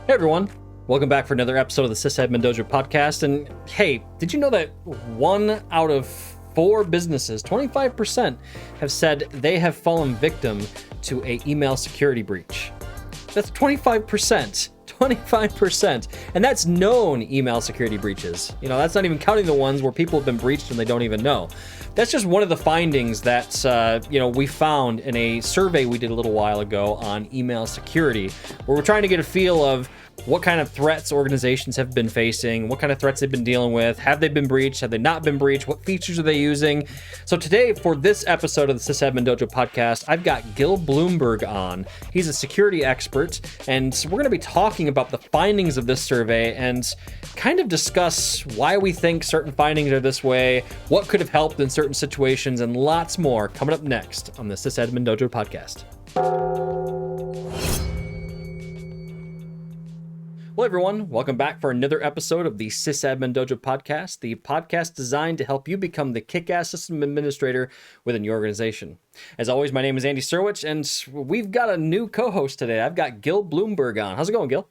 Hey everyone, welcome back for another episode of the SysAdmin DOJO podcast. And hey, did you know that 1 out of 4 businesses, 25%, have said they have fallen victim to an email security breach? That's 25%. 25%. And that's known email security breaches. You know, that's not even counting the ones where people have been breached and they don't even know. That's just one of the findings that, we found in a survey we did a little while ago on email security, where we're trying to get a feel of what kind of threats organizations have been facing, what kind of threats they've been dealing with, have they been breached, have they not been breached, what features are they using. So today, for this episode of the SysAdmin DOJO podcast, I've got Gil Bloomberg on. He's a security expert, and we're going to be talking about the findings of this survey and kind of discuss why we think certain findings are this way, what could have helped in certain situations, and lots more coming up next on the SysAdmin DOJO podcast. Well, everyone, welcome back for another episode of the SysAdmin DOJO podcast, the podcast designed to help you become the kick-ass system administrator within your organization. As always, my name is Andy Serwich, and we've got a new co-host today. I've got Gil Bloomberg on. How's it going, Gil?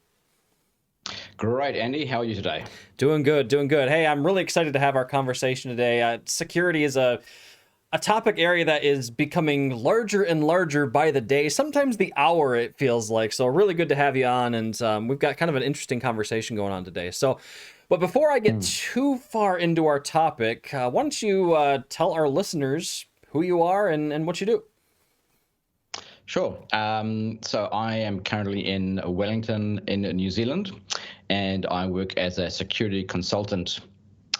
Great, Andy. How are you today? Doing good, doing good. Hey, I'm really excited to have our conversation today. Security is a topic area that is becoming larger and larger by the day, sometimes the hour, it feels like. So really good to have you on, and we've got kind of an interesting conversation going on today. So, but before I get too far into our topic, why don't you tell our listeners who you are and what you do? Sure. So I am currently in Wellington in New Zealand, and I work as a security consultant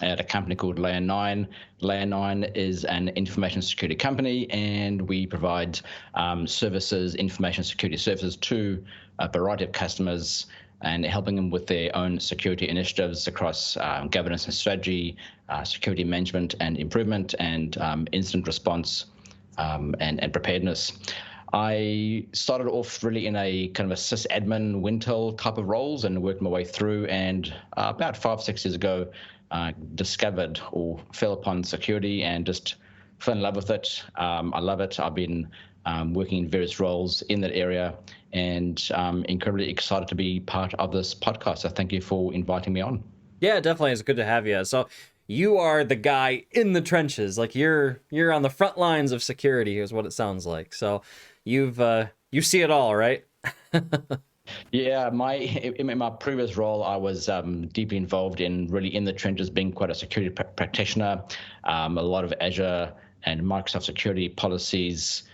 at a company called Layer 9. Layer 9 is an information security company, and we provide information security services to a variety of customers and helping them with their own security initiatives across governance and strategy, security management and improvement, and incident response and preparedness. I started off really in a kind of a sysadmin Wintel type of roles and worked my way through, and about 5-6 years ago, discovered or fell upon security and just fell in love with it. I love it. I've been working in various roles in that area, and incredibly excited to be part of this podcast. So thank you for inviting me on. Yeah, definitely. It's good to have you. So you are the guy in the trenches. Like you're on the front lines of security is what it sounds like. So you see it all, right? Yeah, in my previous role, I was deeply involved in the trenches, being quite a security practitioner, a lot of Azure and Microsoft security policies.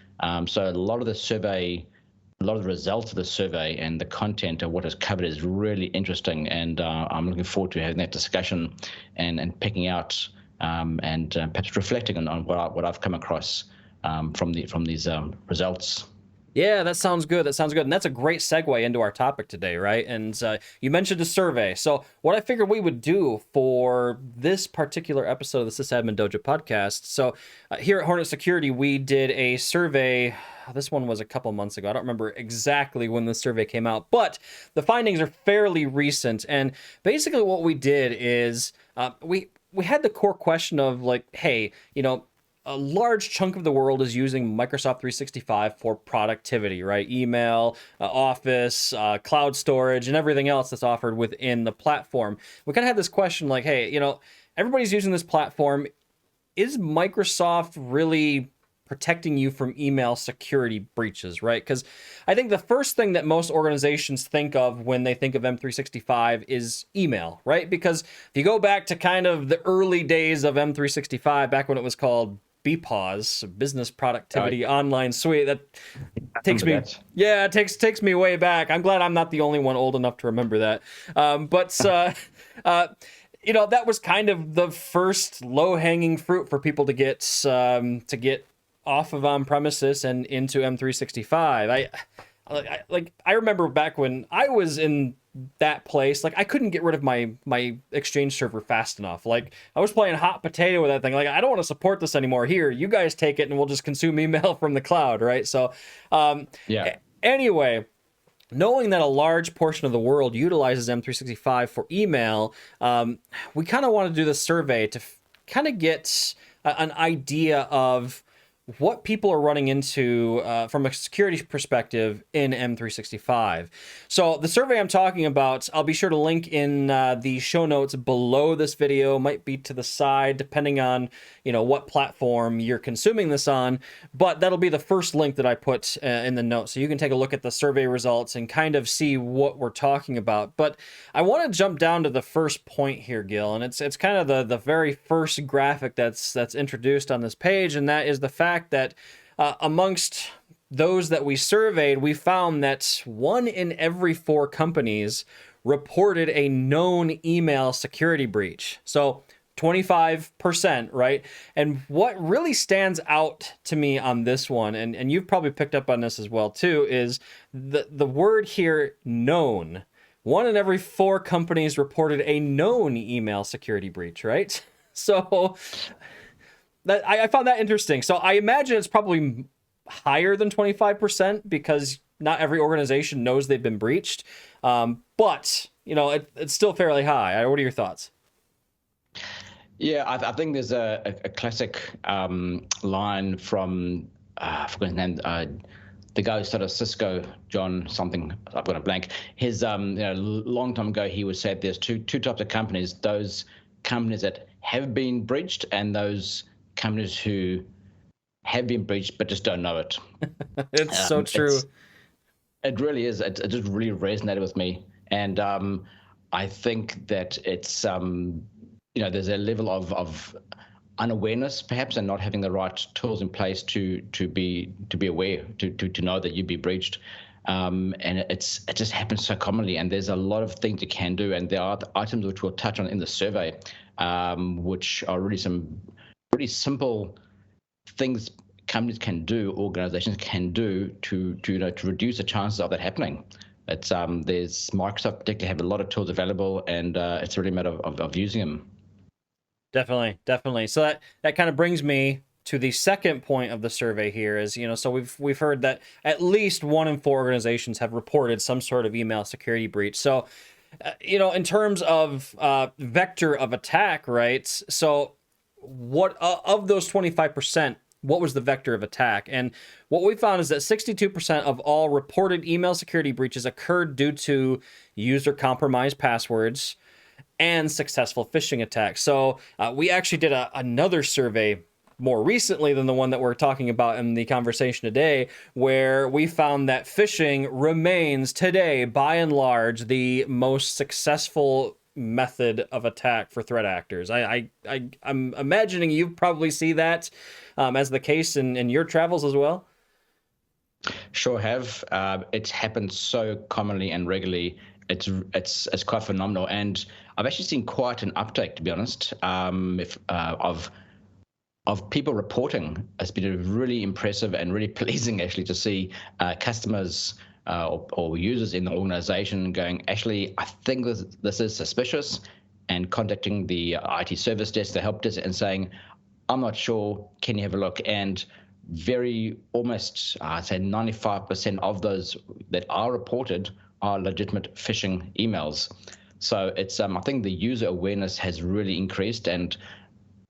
So a lot of the results of the survey and the content of what is covered is really interesting, and I'm looking forward to having that discussion and picking out and perhaps reflecting on what I've come across from these results. Yeah, that sounds good. And that's a great segue into our topic today, right? And you mentioned a survey. So what I figured we would do for this particular episode of the SysAdmin DOJO podcast. So here at Hornet Security, we did a survey. This one was a couple months ago. I don't remember exactly when the survey came out, but the findings are fairly recent. And basically what we did is we had the core question of like, hey, a large chunk of the world is using Microsoft 365 for productivity, right? Email, Office, cloud storage, and everything else that's offered within the platform. We kind of had this question like, hey, everybody's using this platform. Is Microsoft really protecting you from email security breaches, right? Because I think the first thing that most organizations think of when they think of M365 is email, right? Because if you go back to kind of the early days of M365, back when it was called BPOS, Business Productivity Online Suite, that takes me, takes me way back. I'm glad I'm not the only one old enough to remember that. That was kind of the first low-hanging fruit for people to get off of on-premises and into M365. I remember back when I was in that place, like I couldn't get rid of my Exchange server fast enough. Like I was playing hot potato with that thing. Like I don't want to support this anymore. Here, you guys take it and we'll just consume email from the cloud, right? So, anyway, knowing that a large portion of the world utilizes M365 for email, we kind of want to do this survey to kind of get an idea of what people are running into from a security perspective in M365. So the survey I'm talking about, I'll be sure to link in the show notes below this video, might be to the side, depending on, what platform you're consuming this on, but that'll be the first link that I put in the notes. So you can take a look at the survey results and kind of see what we're talking about. But I want to jump down to the first point here, Gil, and it's kind of the very first graphic that's introduced on this page, and that is the fact that amongst those that we surveyed, we found that 1 in every 4 companies reported a known email security breach. So 25%, right? And what really stands out to me on this one, and you've probably picked up on this as well too, is the word here, known. 1 in every 4 companies reported a known email security breach, right? So I found that interesting. So I imagine it's probably higher than 25% because not every organization knows they've been breached. But, it's still fairly high. What are your thoughts? Yeah, I think there's a classic line from, I forgot his name, the guy who started Cisco, John something, I've got a blank. His, long time ago, he would say there's two types of companies: those companies that have been breached and those companies who have been breached but just don't know it. It's so true. It really is. It just really resonated with me, and I think that it's there's a level of unawareness perhaps, and not having the right tools in place to be aware, to know that you'd be breached. And it just happens so commonly, and there's a lot of things you can do, and there are the items which we'll touch on in the survey, which are really some pretty simple things companies can do, organizations can do to reduce the chances of that happening. It's there's Microsoft particularly have a lot of tools available, and it's really a matter of using them. Definitely. So that kind of brings me to the second point of the survey here is, so we've heard that at least 1 in 4 organizations have reported some sort of email security breach. So, in terms of vector of attack, right? So what of those 25%, what was the vector of attack? And what we found is that 62% of all reported email security breaches occurred due to user compromised passwords and successful phishing attacks. So we actually did another survey more recently than the one that we're talking about in the conversation today, where we found that phishing remains today, by and large, the most successful method of attack for threat actors. I'm imagining you probably see that as the case in your travels as well. Sure have. It's happened so commonly and regularly. It's quite phenomenal, and I've actually seen quite an uptake, to be honest, of people reporting. It's been really impressive and really pleasing, actually, to see customers or users in the organization going, actually, I think this is suspicious, and contacting the IT service desk, the help desk, and saying, I'm not sure, can you have a look? And almost, I'd say 95% of those that are reported are legitimate phishing emails. So it's, I think the user awareness has really increased, and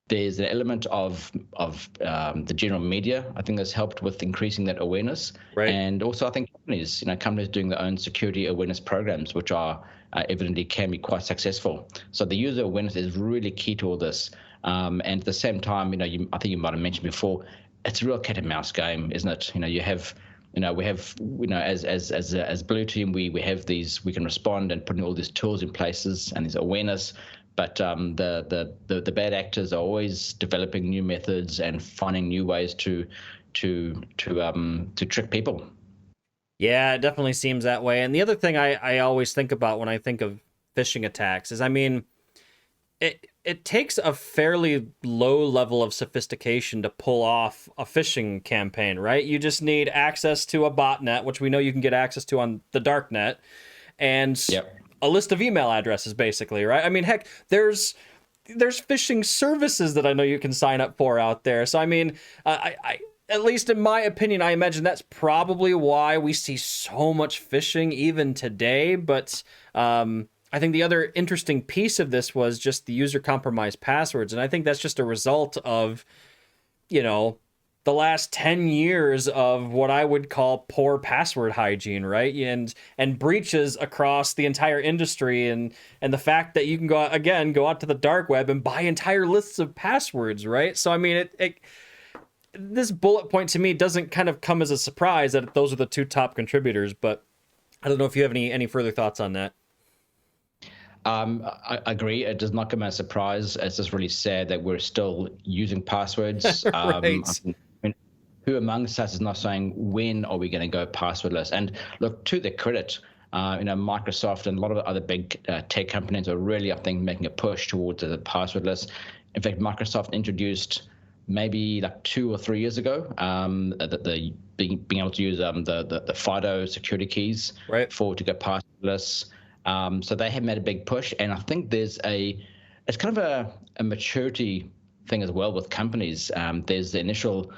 there's an element of the general media, I think, has helped with increasing that awareness. Right. And also, I think companies doing their own security awareness programs, which are evidently can be quite successful. So the user awareness is really key to all this. And at the same time, I think you might have mentioned before, it's a real cat and mouse game, isn't it? We have, as Blue Team, we have these, we can respond and putting all these tools in places and this awareness. But the bad actors are always developing new methods and finding new ways to trick people. Yeah, it definitely seems that way. And the other thing I always think about when I think of phishing attacks is, it takes a fairly low level of sophistication to pull off a phishing campaign, right? You just need access to a botnet, which we know you can get access to on the darknet, and a list of email addresses, basically, right? Heck, there's phishing services that I know you can sign up for out there. So, I at least in my opinion, I imagine that's probably why we see so much phishing even today. But I think the other interesting piece of this was just the user compromised passwords. And I think that's just a result of, the last 10 years of what I would call poor password hygiene, right? And breaches across the entire industry, and the fact that you can go out to the dark web and buy entire lists of passwords, right? So I mean, this bullet point to me doesn't kind of come as a surprise that those are the two top contributors, but I don't know if you have any further thoughts on that. I agree. It does not come as a surprise. It's just really sad that we're still using passwords. Right. I mean, who amongst us is not saying when are we going to go passwordless? And look, to their credit, Microsoft and a lot of other big tech companies are really, I think, making a push towards the passwordless. In fact, Microsoft introduced maybe like 2 or 3 years ago the being able to use the FIDO security keys Right. to go passwordless. So they have made a big push, and I think it's kind of a maturity thing as well with companies. There's the initial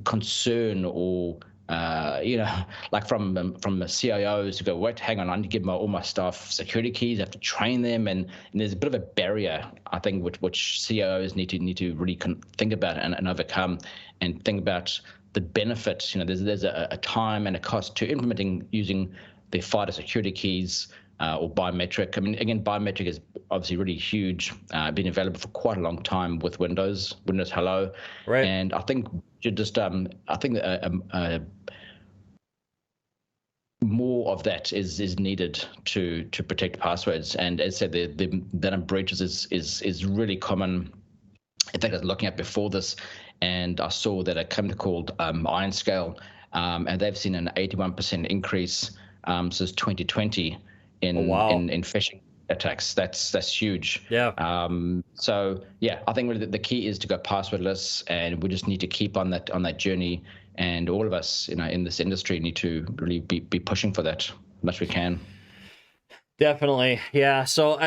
concern, or like from the CIOs who go, wait, hang on, I need to give all my staff security keys. I have to train them, and there's a bit of a barrier, I think, which CIOs need to really think about and overcome, and think about the benefits. There's a time and a cost to implementing using the FIDO security keys or biometric. I mean, again, biometric is obviously really huge, been available for quite a long time with Windows Hello. Right. And I think you just, I think more of that is needed to protect passwords. And as I said, the number of breaches is really common. I think I was looking at before this, and I saw that a company called IronScale, and they've seen an 81% increase since 2020 in phishing attacks. That's huge. Yeah. So yeah, I think really the key is to go passwordless, and we just need to keep on that journey. And all of us, in this industry, need to really be pushing for that as much as we can. Definitely. Yeah. So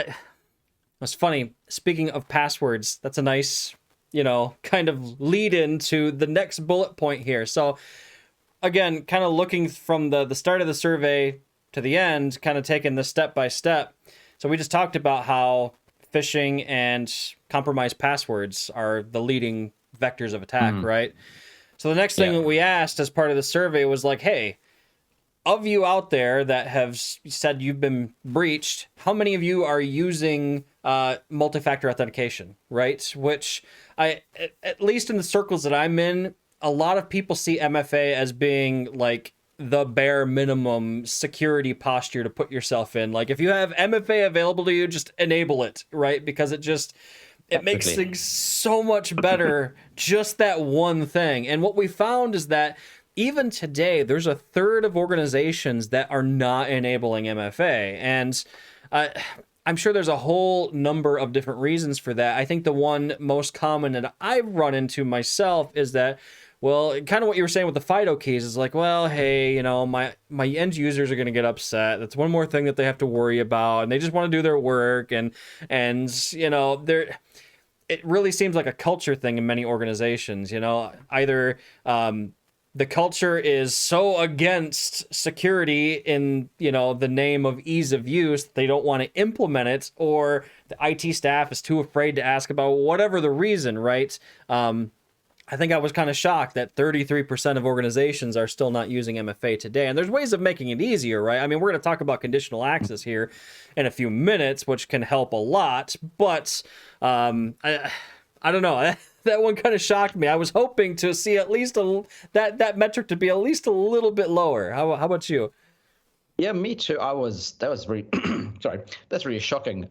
it's funny. Speaking of passwords, that's a nice, kind of lead into the next bullet point here. So again, kind of looking from the start of the survey to the end, kind of taking this step by step. So we just talked about how phishing and compromised passwords are the leading vectors of attack, right? So the next thing that we asked as part of the survey was like, hey, of you out there that have said you've been breached, how many of you are using multi-factor authentication, right? Which at least in the circles that I'm in, a lot of people see MFA as being like the bare minimum security posture to put yourself in. Like if you have MFA available to you, just enable it, right? Because it makes things so much better, just that one thing. And what we found is that even today, there's a third of organizations that are not enabling MFA. And I'm sure there's a whole number of different reasons for that. I think the one most common that I've run into myself is that, well, kind of what you were saying with the FIDO keys is like, well, hey, my end users are going to get upset. That's one more thing that they have to worry about, and they just want to do their work, and it really seems like a culture thing in many organizations. Either the culture is so against security in the name of ease of use, they don't want to implement it, or the IT staff is too afraid to ask about whatever the reason, right? I think I was kind of shocked that 33% of organizations are still not using MFA today. And there's ways of making it easier, right? I mean, we're going to talk about conditional access here in a few minutes, which can help a lot. But I don't know. That one kind of shocked me. I was hoping to see at least that metric to be at least a little bit lower. How about you? Yeah, me too. That was really sorry. That's really shocking.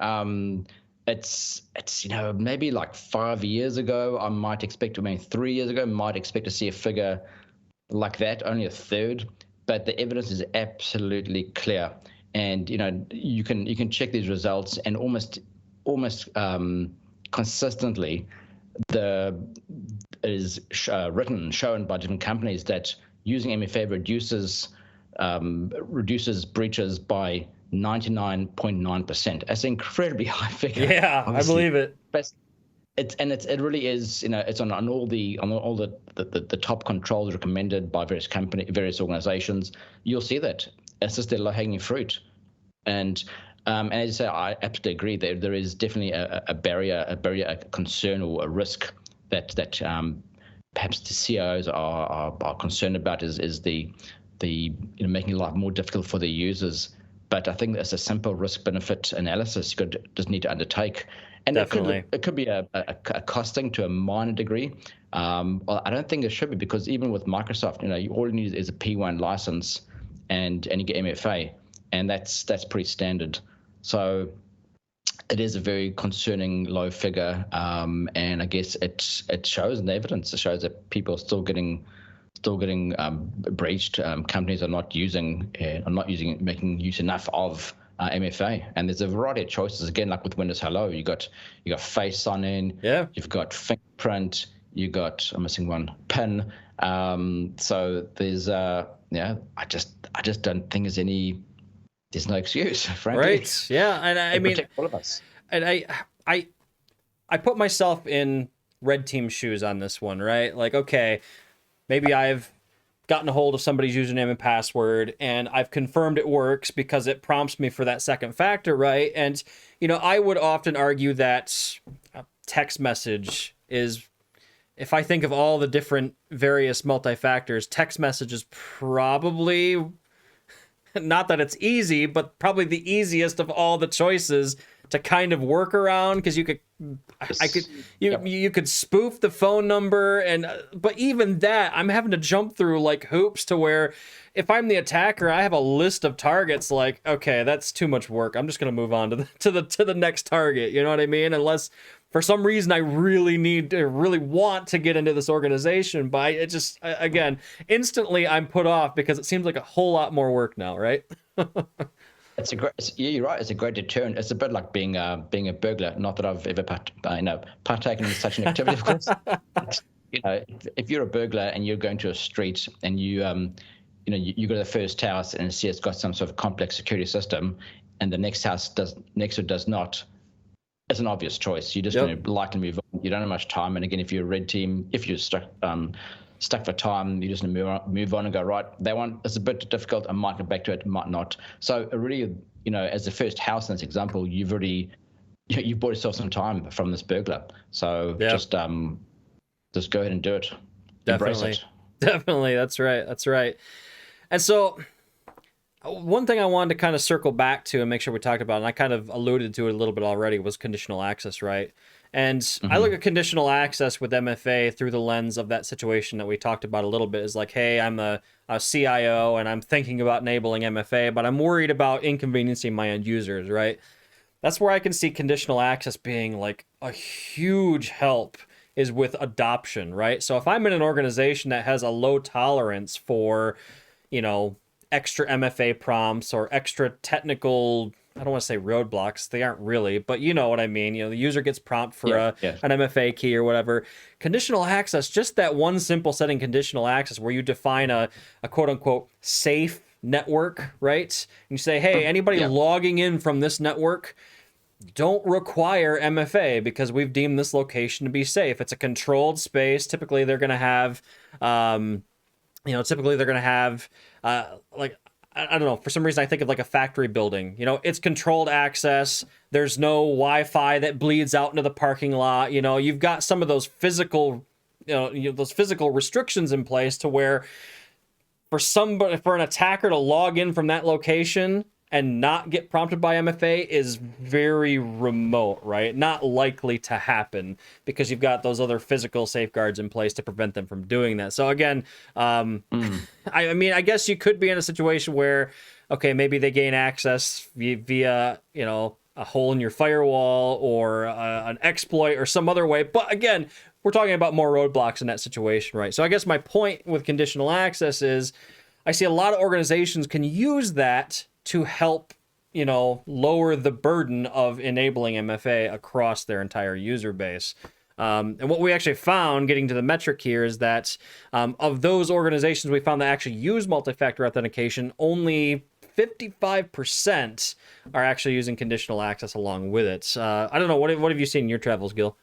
It's maybe like 5 years ago, I might expect to, maybe 3 years ago, might expect to see a figure like that, only a third. But the evidence is absolutely clear, and you can check these results, and almost consistently, it is shown by different companies that using MFA reduces breaches by 99.9%. That's an incredibly high figure. Yeah, obviously. I believe it. But it really is, it's on all the top controls recommended by various organizations. You'll see that it's just the low-hanging fruit. And as I say, I absolutely agree. There is definitely a barrier, a concern, or a risk that perhaps the CIOs are concerned about is the making life more difficult for the users. But I think there's a simple risk-benefit analysis you just need to undertake, and Definitely. it could be a costing to a minor degree. Well, I don't think it should be, because even with Microsoft, all you need is a P1 license, and you get MFA, and that's pretty standard. So it is a very concerning low figure, and I guess it shows in the evidence. It shows that people are still getting breached. Companies are not making use enough of MFA, and there's a variety of choices. Again, like with Windows Hello, you got face sign in, you've got fingerprint, you got, I'm missing one, PIN. So there's I just don't think there's no excuse, frankly. Right. Yeah, and I mean, protect all of us. And I put myself in red team shoes on this one, right? Like, okay, maybe I've gotten a hold of somebody's username and password, and I've confirmed it works because it prompts me for that second factor, right? And, I would often argue that text message is, if I think of all the different various multi-factors, text message is probably, not that it's easy, but probably the easiest of all the choices to kind of work around, because you could spoof the phone number, but even that, I'm having to jump through like hoops to where if I'm the attacker, I have a list of targets. Like, okay, that's too much work. I'm just gonna move on to the next target. You know what I mean? Unless for some reason I really want to get into this organization, but it just, again, instantly I'm put off because it seems like a whole lot more work now, right? You're right. It's a great deterrent. It's a bit like being a burglar. Not that I've ever partaken in such an activity, of course. If you're a burglar and you're going to a street and you go to the first house and see it's got some sort of complex security system, and the next house next to it does not, it's an obvious choice. You're just going to likely move on. You don't have much time. And again, if you're a red team, if you're stuck for time, you're just going to move on and go, right, that one is a bit difficult. I might get back to it, might not. So really, as the first house in this example, you've bought yourself some time from this burglar. So just go ahead and do it. Definitely. Embrace it. Definitely. That's right. And so one thing I wanted to kind of circle back to and make sure we talked about, and I kind of alluded to it a little bit already, was conditional access, right? And I look at conditional access with MFA through the lens of that situation that we talked about a little bit. Is like, hey, I'm a CIO and I'm thinking about enabling MFA, but I'm worried about inconveniencing my end users, right? That's where I can see conditional access being like a huge help, is with adoption, right? So if I'm in an organization that has a low tolerance for, extra MFA prompts or extra technical, I don't want to say roadblocks, they aren't really, but you know what I mean. The user gets prompt for an MFA key or whatever. Conditional access, just that one simple setting, conditional access, where you define a quote unquote safe network, right? And you say, hey, anybody logging in from this network, don't require MFA because we've deemed this location to be safe. It's a controlled space. Typically they're going to have, like, I don't know, for some reason I think of like a factory building. It's controlled access. There's no Wi-Fi that bleeds out into the parking lot. You've got some of those physical, those physical restrictions in place to where for an attacker to log in from that location and not get prompted by MFA is very remote, right? Not likely to happen because you've got those other physical safeguards in place to prevent them from doing that. So again, I mean, I guess you could be in a situation where, okay, maybe they gain access via a hole in your firewall or an exploit or some other way. But again, we're talking about more roadblocks in that situation, right? So I guess my point with conditional access is I see a lot of organizations can use that to help, lower the burden of enabling MFA across their entire user base. And what we actually found, getting to the metric here, is that of those organizations we found that actually use multi-factor authentication, only 55% are actually using conditional access along with it. I don't know, what have you seen in your travels, Gil?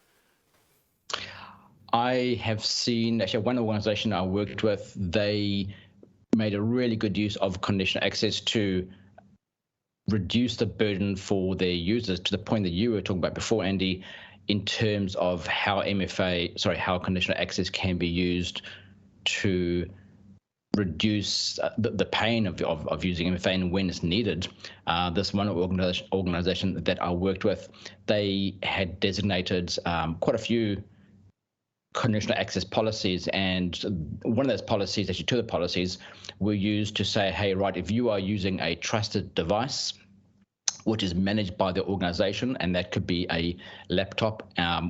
I have seen, actually, one organization I worked with, they made a really good use of conditional access to reduce the burden for their users, to the point that you were talking about before, Andy. in terms of how how conditional access can be used to reduce the pain of using MFA and when it's needed. This one organization that I worked with, they had designated quite a few conditional access policies, and one of those policies, actually two of the policies, were used to say, hey, right, if you are using a trusted device which is managed by the organization, and that could be a laptop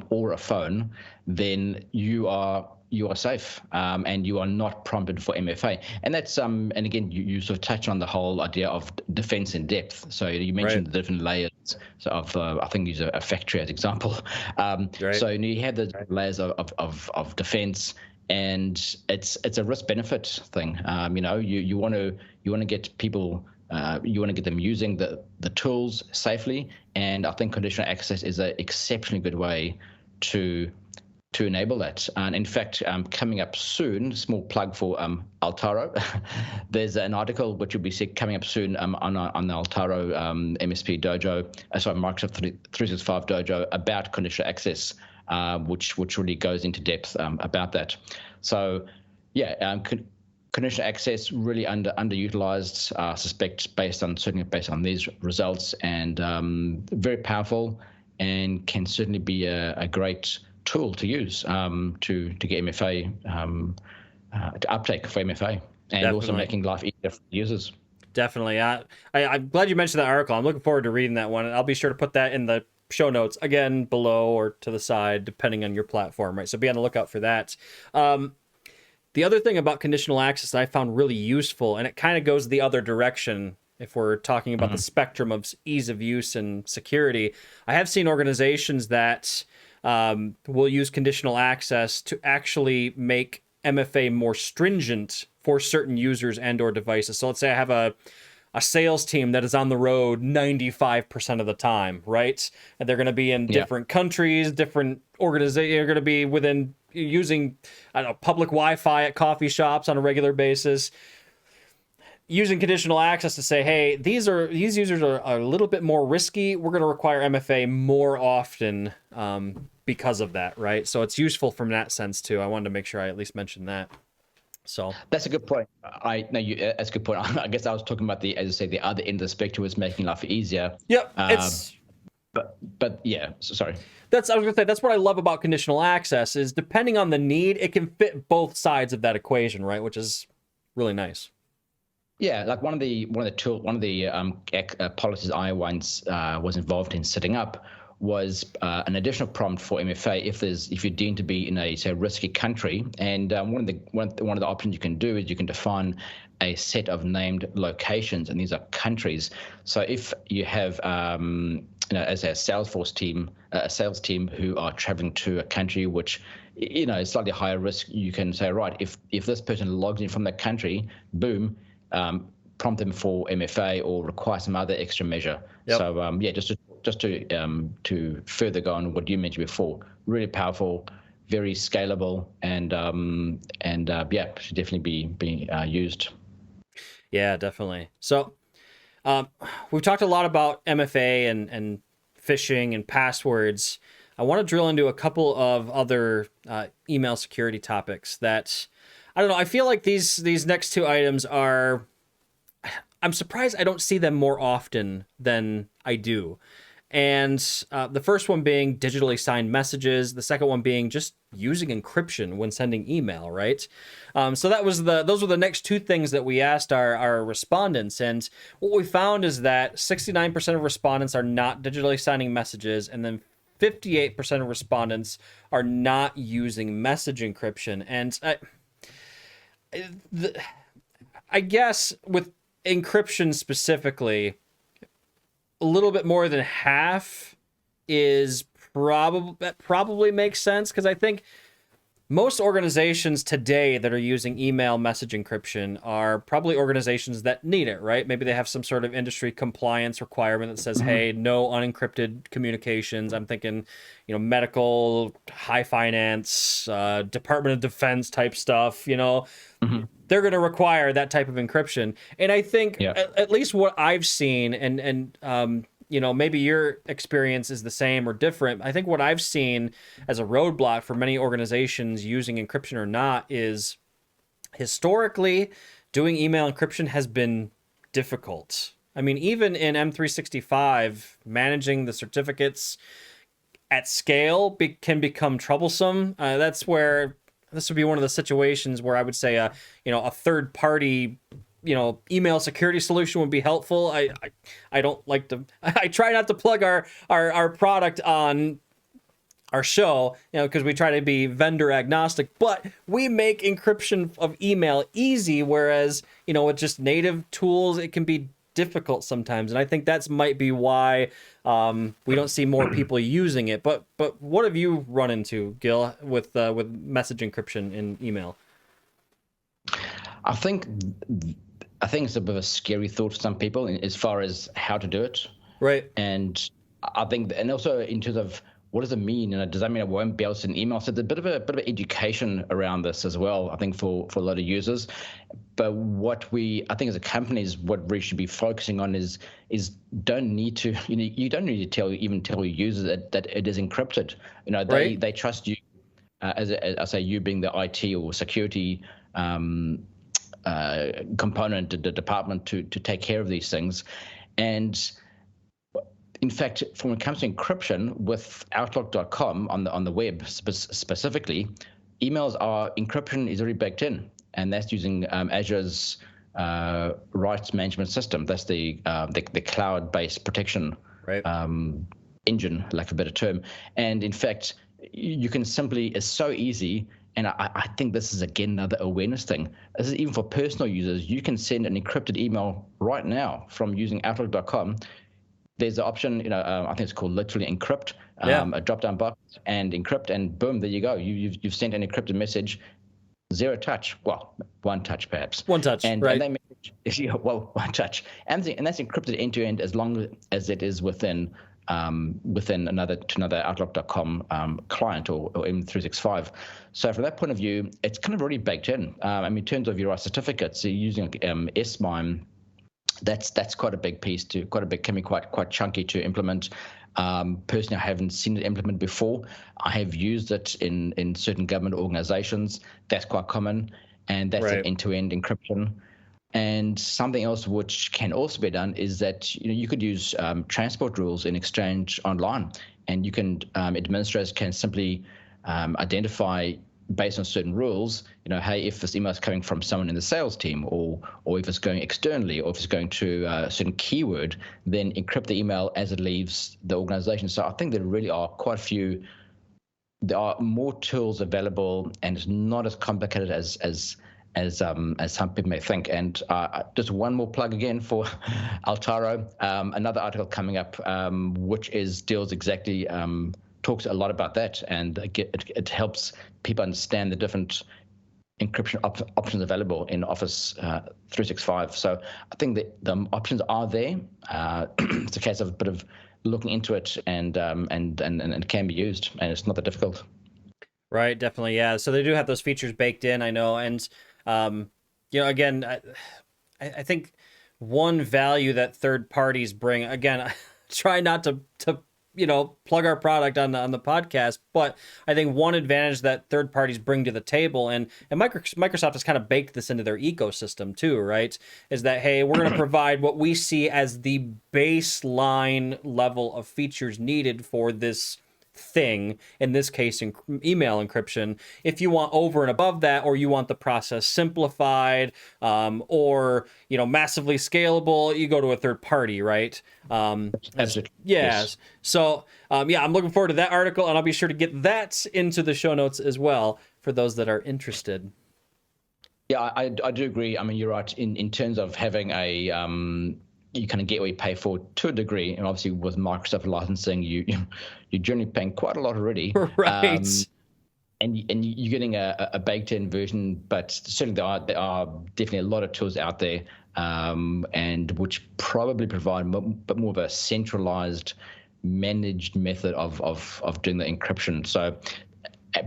or a phone, then you are safe, and you are not prompted for MFA. And that's and again, you sort of touch on the whole idea of defense in depth. So you mentioned the different layers of I think use a factory as example. So you have the layers of defense, and it's a risk benefit thing. You want to get people. You want to get them using the tools safely, and I think conditional access is an exceptionally good way to enable that. And in fact, coming up soon, small plug for Altaro. There's an article which will be coming up soon on the Altaro MSP Dojo, Microsoft 365 Dojo, about conditional access, which really goes into depth about that. So yeah, conditional access really underutilized, I suspect, certainly based on these results, and very powerful, and can certainly be a great tool to use to get MFA to uptake for MFA, and also making life easier for users. Definitely. I'm glad you mentioned that article. I'm looking forward to reading that one, and I'll be sure to put that in the show notes, again, below or to the side, depending on your platform, right? So be on the lookout for that. The other thing about conditional access that I found really useful, and it kind of goes the other direction if we're talking about the spectrum of ease of use and security, I have seen organizations that will use conditional access to actually make MFA more stringent for certain users and or devices. So let's say I have a sales team that is on the road 95% of the time, right? And they're going to be in different countries, different organizations. They're going to be using, public Wi-Fi at coffee shops on a regular basis. Using conditional access to say, hey, these users are a little bit more risky. We're going to require MFA more often because of that, right? So it's useful from that sense too. I wanted to make sure I at least mentioned that. So that's a good point. That's a good point. I guess I was talking about the other end of the spectrum is making life easier. Yep. But yeah, sorry. I was gonna say that's what I love about conditional access is depending on the need, it can fit both sides of that equation, right? Which is really nice. Yeah, like one of the policies I once was involved in setting up was an additional prompt for MFA if you're deemed to be in a risky country, and one of the options you can do is you can define a set of named locations, and these are countries. So if you have as a sales team who are traveling to a country which is slightly higher risk, you can say, right, if this person logs in from that country, boom, prompt them for MFA or require some other extra measure. Yep. So just to further go on what you mentioned before, really powerful, very scalable, and should definitely be used. Yeah, definitely. So we've talked a lot about MFA and phishing and passwords. I want to drill into a couple of other email security topics that, I don't know, I feel like these next two items are, I'm surprised I don't see them more often than I do. And the first one being digitally signed messages. The second one being just using encryption when sending email, right? So those were the next two things that we asked our respondents. And what we found is that 69% of respondents are not digitally signing messages, and then 58% of respondents are not using message encryption. And I guess with encryption specifically, a little bit more than half is probably makes sense, because I think most organizations today that are using email message encryption are probably organizations that need it, right? Maybe they have some sort of industry compliance requirement that says, hey, no unencrypted communications. I'm thinking, medical, high finance, Department of Defense type stuff, They're going to require that type of encryption. And I think at least what I've seen, and maybe your experience is the same or different. I think what I've seen as a roadblock for many organizations using encryption or not is historically doing email encryption has been difficult. I mean, even in M365, managing the certificates at scale can become troublesome. That's where this would be one of the situations where I would say a third party email security solution would be helpful. I don't like to I try not to plug our product on our show, because we try to be vendor agnostic, but we make encryption of email easy, whereas with just native tools it can be difficult sometimes, and I think that's might be why we don't see more people using it. But what have you run into, Gil, with message encryption in email? I think it's a bit of a scary thought for some people as far as how to do it. Right. And I think, and also in terms of what does it mean? Does that mean I won't be able to send email? So there's a bit of education around this as well, I think, for a lot of users. But what I think as a company is what we should be focusing on is don't need to, you don't need to tell your users that it is encrypted. They trust you, as I say, you being the IT or security component, the department to take care of these things. And in fact, when it comes to encryption with Outlook.com on the web specifically, encryption is already baked in, and that's using Azure's rights management system. That's the cloud-based protection engine, lack of a better term. And in fact, you can simply, it's so easy. And I think this is, again, another awareness thing. This is even for personal users. You can send an encrypted email right now from using Outlook.com. There's an option, I think it's called literally encrypt, a drop-down box, and encrypt, and boom, there you go. You've sent an encrypted message, zero touch. Well, one touch perhaps. One touch, right? And that message, one touch, and that's encrypted end to end as long as it is within another Outlook.com client or M365. So from that point of view, it's kind of already baked in. In terms of your certificates, you're using SMIME. That's quite a big piece can be quite chunky to implement. Personally, I haven't seen it implemented before. I have used it in certain government organizations. That's quite common, and that's an end-to-end encryption. And something else which can also be done is that you could use transport rules in Exchange Online, and you can administrators can simply identify based on certain rules, hey, if this email is coming from someone in the sales team, or if it's going externally, or if it's going to a certain keyword, then encrypt the email as it leaves the organization. So I think there really are quite a few. There are more tools available, and it's not as complicated as some people may think. And just one more plug again for Altaro, another article coming up, which deals exactly. Talks a lot about that, and it helps people understand the different encryption options available in Office 365. So I think that the options are there. It's a case of a bit of looking into it, and it can be used, and it's not that difficult. Right, definitely, yeah. So they do have those features baked in, I know, and again, I think one value that third parties bring. Again, I try not to plug our product on the podcast, but I think one advantage that third parties bring to the table, and Microsoft has kind of baked this into their ecosystem too, right? Is that, hey, we're going to provide what we see as the baseline level of features needed for this thing, in this case email encryption. If you want over and above that, or you want the process simplified, or massively scalable, you go to a third party, right? Absolutely. Yes. So I'm looking forward to that article, and I'll be sure to get that into the show notes as well for those that are interested. Yeah, I do agree. I mean, you're right in terms of having a you kind of get what you pay for to a degree, and obviously with Microsoft licensing, you're generally paying quite a lot already, right? And you're getting a baked-in version, but certainly there are definitely a lot of tools out there, and which probably provide a bit more of a centralized, managed method of doing the encryption. So,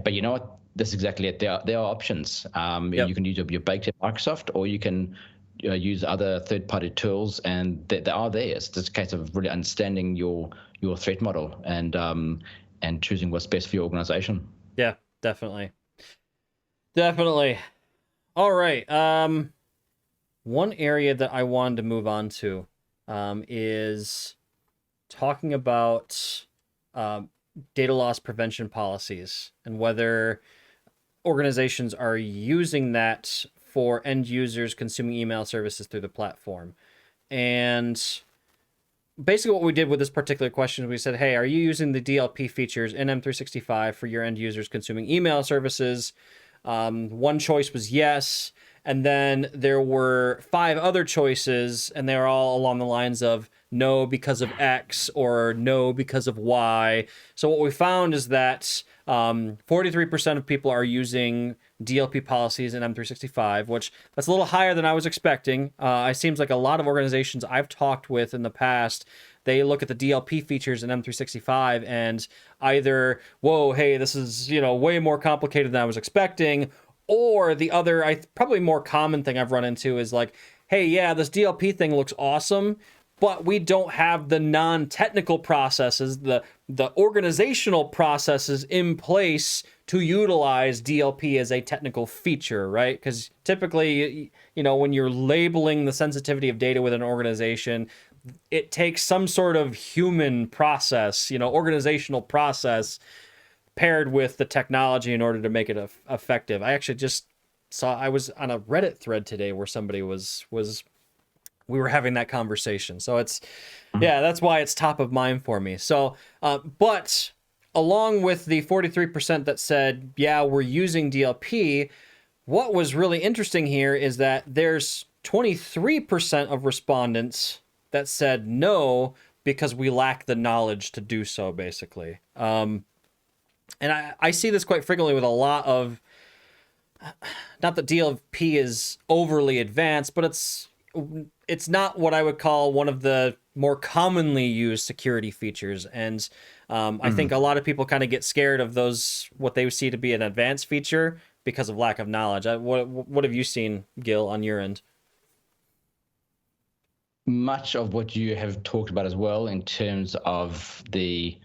but you know what? That's exactly it. There are options. You can use your baked-in Microsoft, or you can use other third-party tools, and they are there. It's just a case of really understanding your threat model and choosing what's best for your organization. Yeah, definitely. Definitely. All right. One area that I wanted to move on to is talking about data loss prevention policies and whether organizations are using that for end users consuming email services through the platform. And basically what we did with this particular question, we said, hey, are you using the DLP features in M365 for your end users consuming email services? One choice was yes. And then there were 5 other choices, and they're all along the lines of no because of X or no because of Y. So what we found is that 43% of people are using DLP policies in M365, which that's a little higher than I was expecting. It seems like a lot of organizations I've talked with in the past, they look at the DLP features in M365 and either, whoa, hey, this is, way more complicated than I was expecting, or the other, probably more common thing I've run into is like, hey, yeah, this DLP thing looks awesome, but we don't have the non-technical processes, the organizational processes in place to utilize DLP as a technical feature, right? Because typically, when you're labeling the sensitivity of data within an organization, it takes some sort of human process, organizational process paired with the technology in order to make it effective. I actually just saw, I was on a Reddit thread today where somebody we were having that conversation. So that's why it's top of mind for me. So, but along with the 43% that said, yeah, we're using DLP, what was really interesting here is that there's 23% of respondents that said no because we lack the knowledge to do so, basically. And I see this quite frequently with a lot of, not that DLP is overly advanced, but it's not what I would call one of the more commonly used security features. And I think a lot of people kind of get scared of those, what they see to be an advanced feature because of lack of knowledge. What have you seen, Gil, on your end? Much of what you have talked about as well in terms of the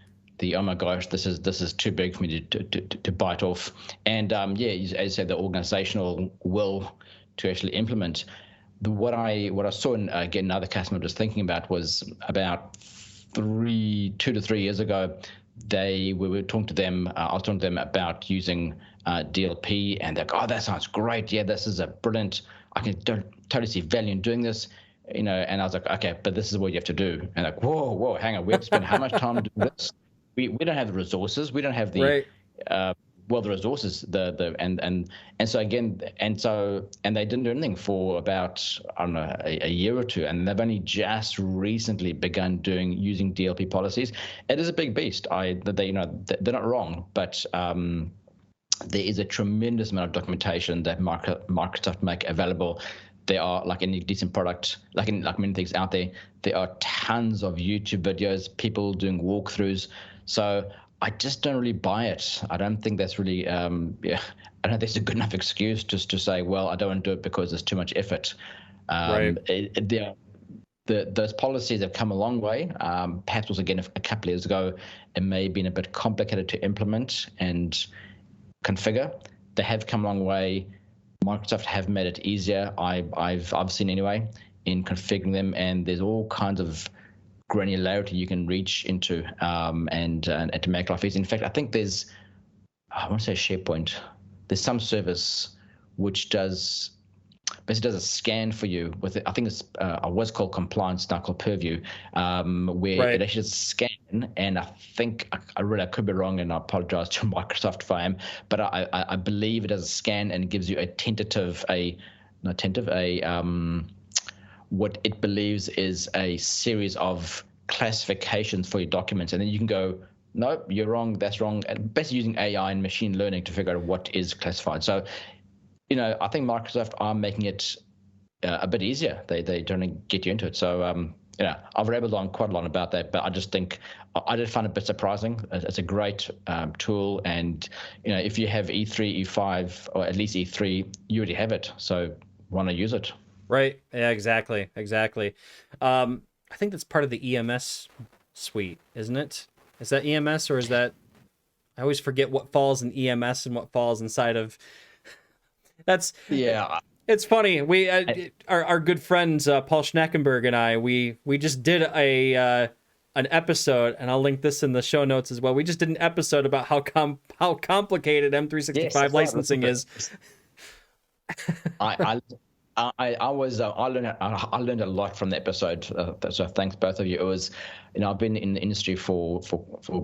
oh my gosh, this is too big for me to bite off. And as you said, the organizational will to actually implement. What I saw, and again, another customer was thinking about was about 2 to 3 years ago. We were talking to them. I was talking to them about using DLP, and they're like, "Oh, that sounds great. Yeah, this is a brilliant. I can totally see value in doing this." And I was like, "Okay, but this is what you have to do." And like, whoa, hang on. We have to spend how much time doing this? We don't have the resources. We don't have the right. The resources. And so again, and they didn't do anything for about, I don't know, a year or two, and they've only just recently begun using DLP policies. It is a big beast. They're not wrong, but there is a tremendous amount of documentation that Microsoft make available. There are, like any decent product, like many things out there, there are tons of YouTube videos, people doing walkthroughs. So I just don't really buy it. I don't think that's really, I don't think that's a good enough excuse just to say, well, I don't want to do it because there's too much effort. Right. Those policies have come a long way. Perhaps was again a couple of years ago, it may have been a bit complicated to implement and configure. They have come a long way. Microsoft have made it easier. I've seen anyway in configuring them, and there's all kinds of granularity you can reach into and to make life easy. In fact, I think there's, I want to say SharePoint. There's some service which basically does a scan for you with it. I think it's what's called compliance, now called Purview, where it actually does a scan. And I think I could be wrong, and I apologize to Microsoft if I am, but I believe it does a scan and gives you what it believes is a series of classifications for your documents, and then you can go, nope, you're wrong, that's wrong, and basically using AI and machine learning to figure out what is classified. So, I think Microsoft are making it a bit easier. They're trying to get you into it. So, I've rambled on quite a lot about that, but I just think I did find it a bit surprising. It's a great tool, and if you have E3, E5, or at least E3, you already have it. So, why not use it? Right. Yeah, exactly. Exactly. I think that's part of the EMS suite, isn't it? Is that EMS or is that I always forget what falls in EMS and what falls inside of that's Yeah. it's funny. We I, our good friends Paul Schnackenberg and we just did a an episode, and I'll link this in the show notes as well. We just did an episode about how complicated yes, I M365 thought I listened licensing to is. it. I I learned a lot from the episode. So thanks both of you. It was, I've been in the industry for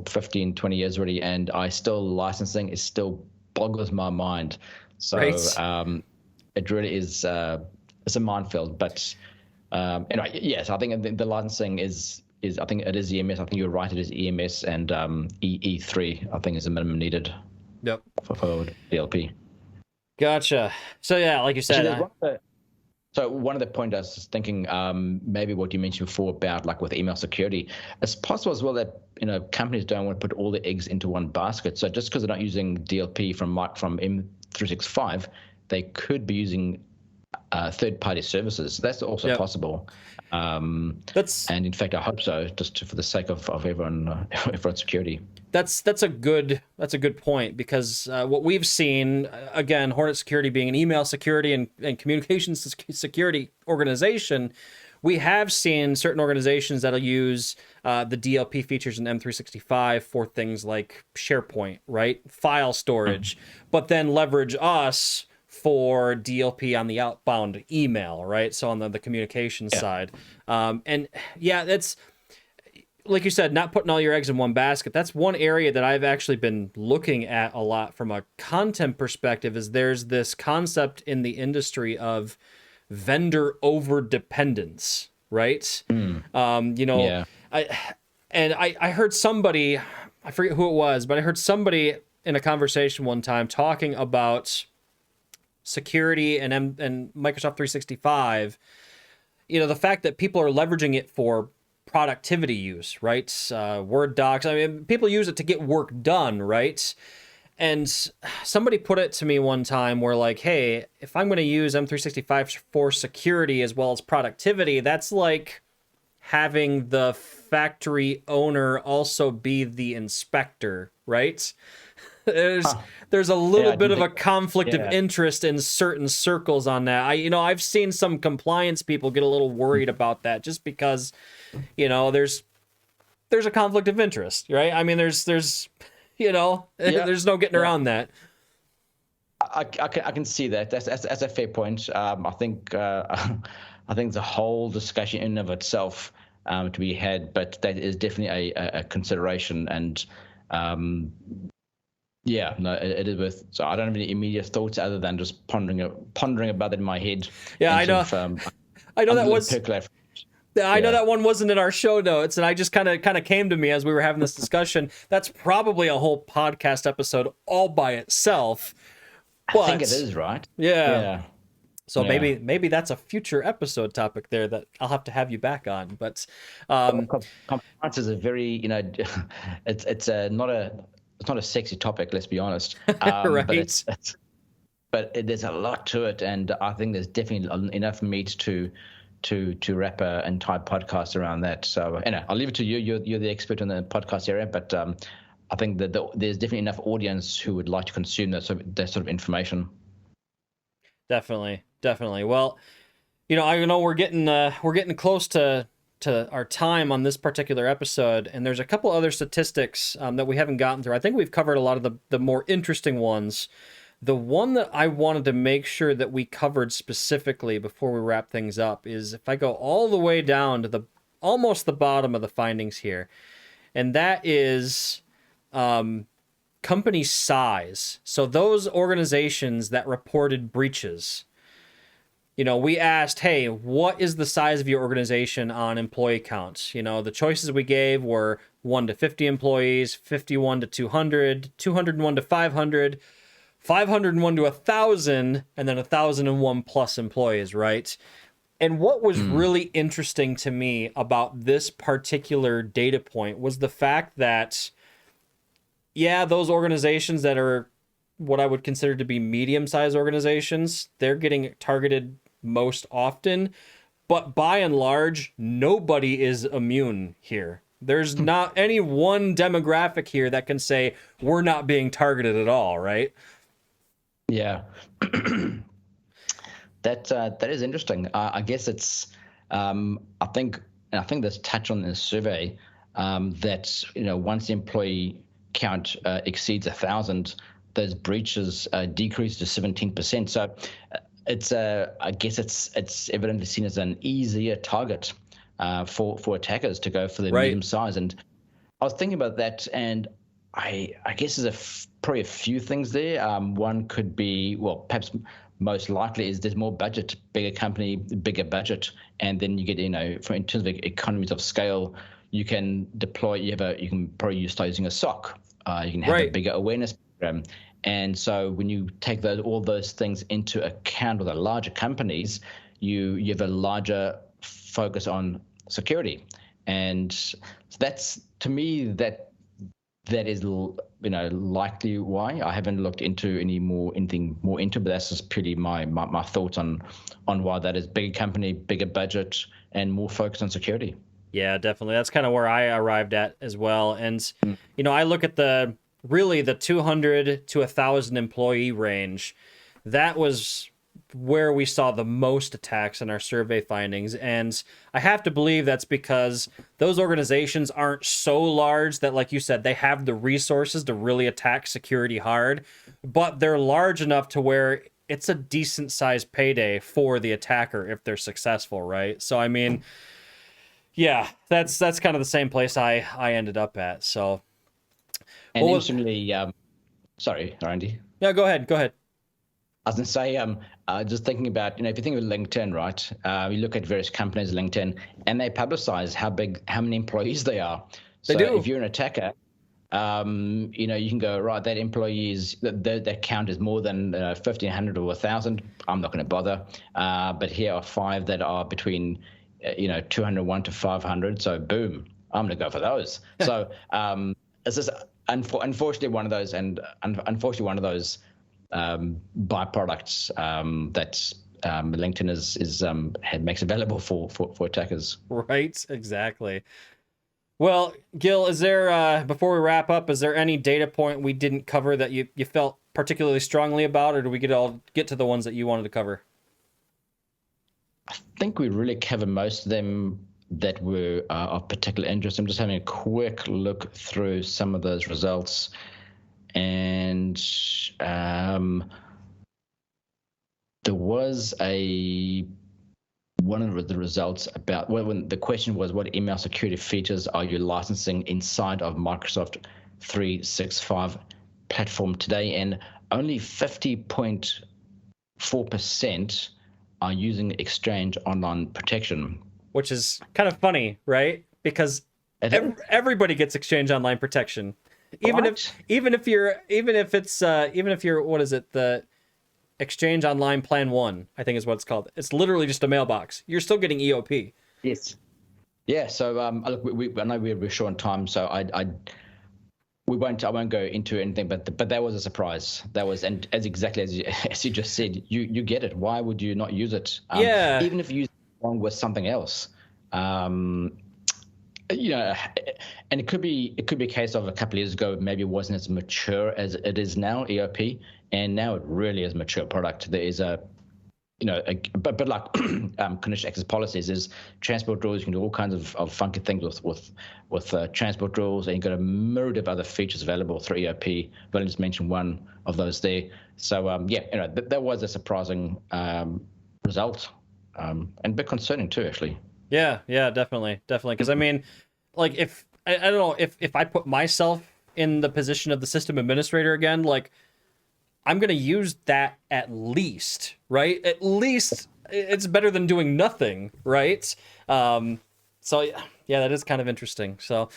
15, 20 years already, and I still licensing is still boggles my mind. So Right. it really is it's a minefield. But anyway, yes, I think the licensing is I think it is EMS. I think you're right. It is EMS and E3. I think is the minimum needed Yep. for DLP. Gotcha. So yeah, like you said, So one of the points I was thinking, maybe what you mentioned before about like with email security, it's possible as well that companies don't want to put all the eggs into one basket. So just because they're not using DLP from M365, they could be using third-party services. That's also possible. That's And in fact, I hope so, just for the sake of everyone, everyone's security. that's a good point because what we've seen again, Hornet Security being an email security and communications security organization, we have seen certain organizations that'll use the DLP features in M365 for things like SharePoint, right, file storage, but then leverage us for DLP on the outbound email, right? So on the communication side, and yeah, that's like you said, not putting all your eggs in one basket. That's one area that I've actually been looking at a lot from a content perspective. Is there's this concept in the industry of vendor over dependence, right? Yeah. I heard somebody, I forget who it was, but I heard somebody in a conversation one time talking about security and Microsoft 365. The fact that people are leveraging it for productivity use, right? Word docs. I mean, people use it to get work done, right? And somebody put it to me one time where like, hey, if I'm going to use M365 for security as well as productivity, that's like having the factory owner also be the inspector, right? There's a little bit of a conflict of interest in certain circles on that. I've seen some compliance people get a little worried about that just because, there's a conflict of interest, right? I mean, there's there's no getting around that. I can see that. That's a fair point. I think the whole discussion in and of itself to be had, but that is definitely a consideration. And yeah, no, it is worth. So I don't have any immediate thoughts other than just pondering about it in my head. Yeah, I know. I know that was. I know that one wasn't in our show notes, and I just kind of came to me as we were having this discussion. That's probably a whole podcast episode all by itself. But, I think it is, right? Yeah. So maybe that's a future episode topic there that I'll have to have you back on. But compliance is a very it's not a sexy topic. Let's be honest. Right. But there's a lot to it, and I think there's definitely enough meat to wrap an entire podcast around that. So I'll leave it to you. You're the expert in the podcast area, but I think that there's definitely enough audience who would like to consume that sort of information. Definitely. Well, I know we're getting close to our time on this particular episode, and there's a couple other statistics that we haven't gotten through. I think we've covered a lot of the more interesting ones. The one that I wanted to make sure that we covered specifically before we wrap things up is if I go all the way down to almost the bottom of the findings here, and that is company size. So those organizations that reported breaches, we asked, hey, what is the size of your organization on employee count? The choices we gave were 1 to 50 employees, 51 to 200, 201 to 500, 501 to 1,000, and then 1,001 plus employees, right? And what was really interesting to me about this particular data point was the fact that, those organizations that are what I would consider to be medium-sized organizations, they're getting targeted most often. But by and large, nobody is immune here. There's not any one demographic here that can say we're not being targeted at all, right? Yeah. That is interesting. I guess it's I think there's touch on in the survey that once the employee count exceeds 1,000, those breaches decrease to 17%. So it's I guess it's evidently seen as an easier target for attackers to go for the Right. medium size. And I was thinking about that, and I guess there's probably a few things there. One could be, well, perhaps most likely is there's more budget, bigger company, bigger budget, and then you get, in terms of economies of scale, you can deploy. You can probably start using a SOC. You can have a bigger awareness program. And so when you take all those things into account with the larger companies, you have a larger focus on security. And so that's, to me, that is likely why. I haven't looked into anything more into, but that's just purely my thoughts on why that is. Bigger company, bigger budget, and more focus on security. Yeah, definitely. That's kind of where I arrived at as well. And I look at the 200 to 1,000 employee range. That was where we saw the most attacks in our survey findings. And I have to believe that's because those organizations aren't so large that, like you said, they have the resources to really attack security hard, but they're large enough to where it's a decent sized payday for the attacker if they're successful, right? So, I mean, yeah, that's kind of the same place I ended up at. So, and interestingly, sorry, Randy. Yeah, go ahead. I was going to say, just thinking about, if you think of LinkedIn, right? You look at various companies, LinkedIn, and they publicize how many employees they are. So they do. If you're an attacker, you can go, right, that employees, that count is more than 1,500 or 1,000. I'm not going to bother. But here are 5 that are between, 201 to 500. So boom, I'm going to go for those. So it's just unfortunately one of those, byproducts that LinkedIn makes available for attackers. Right, exactly. Well, Gil, is there before we wrap up, is there any data point we didn't cover that you felt particularly strongly about, or do we get to the ones that you wanted to cover? I think we really covered most of them that were of particular interest. I'm just having a quick look through some of those results. And there was one of the results about when the question was, what email security features are you licensing inside of Microsoft 365 platform today? And only 50.4% are using Exchange Online Protection. Which is kind of funny, right? Because everybody gets Exchange Online Protection. Even if you're what is it, the Exchange Online Plan 1, I think is what it's called. It's literally just a mailbox. You're still getting EOP. Yes. Yeah. So look, I know we're short on time, so I won't go into anything, but that was a surprise. That was, and as you just said, you get it. Why would you not use it? Yeah. Even if you use it along with something else. And it could be a case of a couple of years ago, maybe it wasn't as mature as it is now, EOP, and now it really is a mature product. There is but like conditional access policies, is transport rules. You can do all kinds of funky things with transport rules, and you've got a myriad of other features available through EOP. But I just mentioned one of those there. So that was a surprising result, and a bit concerning too, actually. Yeah, definitely. Because I mean, like, if I don't know, if I put myself in the position of the system administrator again, like, I'm gonna use that at least, right? At least it's better than doing nothing, right? So yeah, that is kind of interesting. So,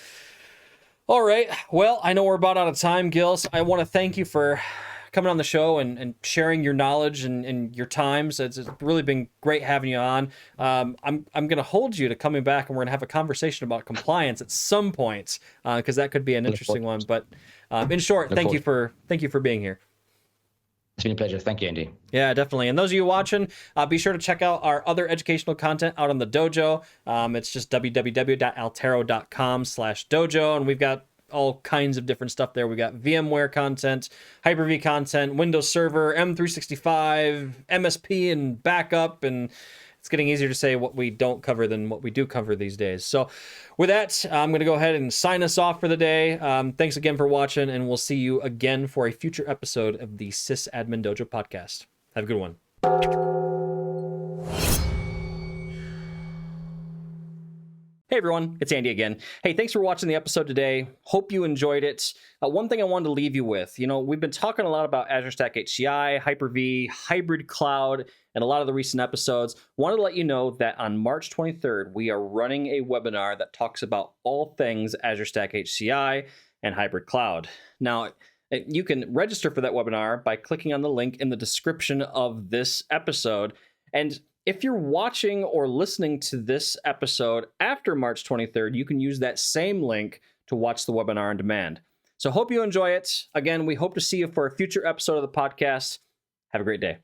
all right, well, I know we're about out of time, Gil. So I want to thank you for coming on the show and sharing your knowledge and your time. So it's really been great having you on. I'm going to hold you to coming back, and we're going to have a conversation about compliance at some point, because that could be an interesting one. But in short, thank you for being here. It's been a pleasure. Thank you, Andy. Yeah, definitely. And those of you watching, be sure to check out our other educational content out on the dojo. It's just www.altero.com/dojo. And we've got all kinds of different stuff there. We got VMware content, Hyper-V content, Windows Server, M365, MSP and backup, and it's getting easier to say what we don't cover than what we do cover these days. So with that, I'm going to go ahead and sign us off for the day. Thanks again for watching, and we'll see you again for a future episode of the SysAdmin Dojo podcast. Have a good one. Hey everyone, it's Andy again. Hey, thanks for watching the episode today. Hope you enjoyed it. One thing I wanted to leave you with, we've been talking a lot about Azure Stack HCI, Hyper-V, hybrid cloud, and a lot of the recent episodes. Wanted to let you know that on March 23rd, we are running a webinar that talks about all things Azure Stack HCI and hybrid cloud. Now, you can register for that webinar by clicking on the link in the description of this episode. And if you're watching or listening to this episode after March 23rd, you can use that same link to watch the webinar on demand. So hope you enjoy it. Again, we hope to see you for a future episode of the podcast. Have a great day.